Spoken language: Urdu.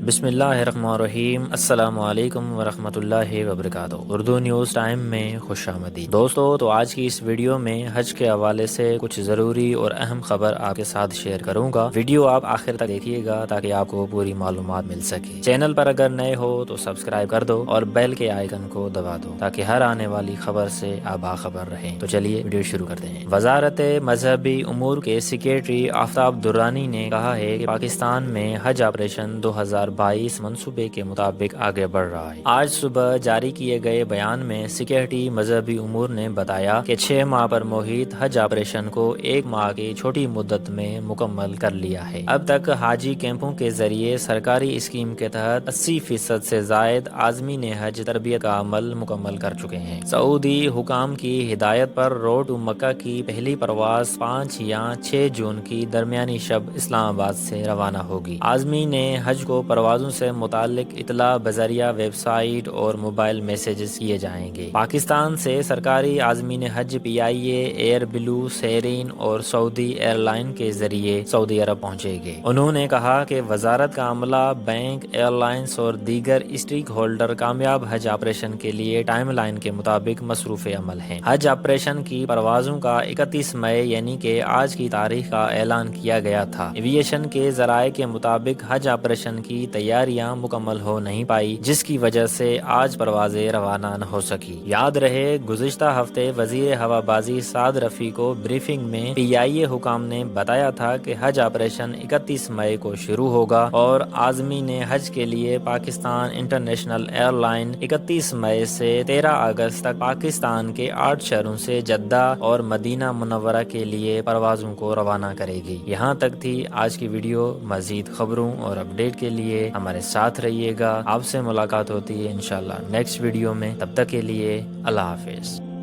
بسم اللہ الرحمن الرحیم۔ السلام علیکم ورحمۃ اللہ وبرکاتہ۔ اردو نیوز ٹائم میں خوش آمدید دوستو۔ تو آج کی اس ویڈیو میں حج کے حوالے سے کچھ ضروری اور اہم خبر آپ کے ساتھ شیئر کروں گا۔ ویڈیو آپ آخر تک دیکھیے گا تاکہ آپ کو پوری معلومات مل سکے۔ چینل پر اگر نئے ہو تو سبسکرائب کر دو اور بیل کے آئیکن کو دبا دو تاکہ ہر آنے والی خبر سے آپ باخبر رہیں۔ تو چلیے ویڈیو شروع کرتے ہیں۔ وزارت مذہبی امور کے سیکریٹری آفتاب درانی نے کہا ہے کہ پاکستان میں حج آپریشن 2022 منصوبے کے مطابق آگے بڑھ رہا ہے۔ آج صبح جاری کیے گئے بیان میں سیکریٹری مذہبی امور نے بتایا کہ 6 ماہ پر محیط حج آپریشن کو 1 ماہ کی چھوٹی مدت میں مکمل کر لیا ہے۔ اب تک حاجی کیمپوں کے ذریعے سرکاری اسکیم کے تحت 80% سے زائد عازمین حج تربیت کا عمل مکمل کر چکے ہیں۔ سعودی حکام کی ہدایت پر روڈ ٹو مکہ کی پہلی پرواز 5 یا 6 جون کی درمیانی شب اسلام آباد سے روانہ ہوگی۔ عازمین حج کو پروازوں سے متعلق اطلاع بذریعہ ویب سائٹ اور موبائل میسیجز کیے جائیں گے۔ پاکستان سے سرکاری عازمین حج PIA، ایئر بلو، سیرین اور سعودی ایئر لائن کے ذریعے سعودی عرب پہنچے گے۔ انہوں نے کہا کہ وزارت کا عملہ، بینک، ایئر لائنز اور دیگر اسٹیک ہولڈر کامیاب حج آپریشن کے لیے ٹائم لائن کے مطابق مصروف عمل ہیں۔ حج آپریشن کی پروازوں کا 31 مئی یعنی کہ آج کی تاریخ کا اعلان کیا گیا تھا۔ ایویشن کے ذرائع کے مطابق حج آپریشن کی تیاریاں مکمل ہو نہیں پائی، جس کی وجہ سے آج پروازیں روانہ نہ ہو سکی۔ یاد رہے گزشتہ ہفتے وزیر ہوا بازی سعد رفیع کو بریفنگ میں PIA حکام نے بتایا تھا کہ حج آپریشن 31 مئی کو شروع ہوگا اور عازمین حج کے لیے پاکستان انٹرنیشنل ایئر لائن 31 مئی سے 13 اگست تک پاکستان کے 8 شہروں سے جدہ اور مدینہ منورہ کے لیے پروازوں کو روانہ کرے گی۔ یہاں تک تھی آج کی ویڈیو۔ مزید خبروں اور اپڈیٹ کے لیے ہمارے ساتھ رہیے گا۔ آپ سے ملاقات ہوتی ہے انشاءاللہ نیکسٹ ویڈیو میں۔ تب تک کے لیے اللہ حافظ۔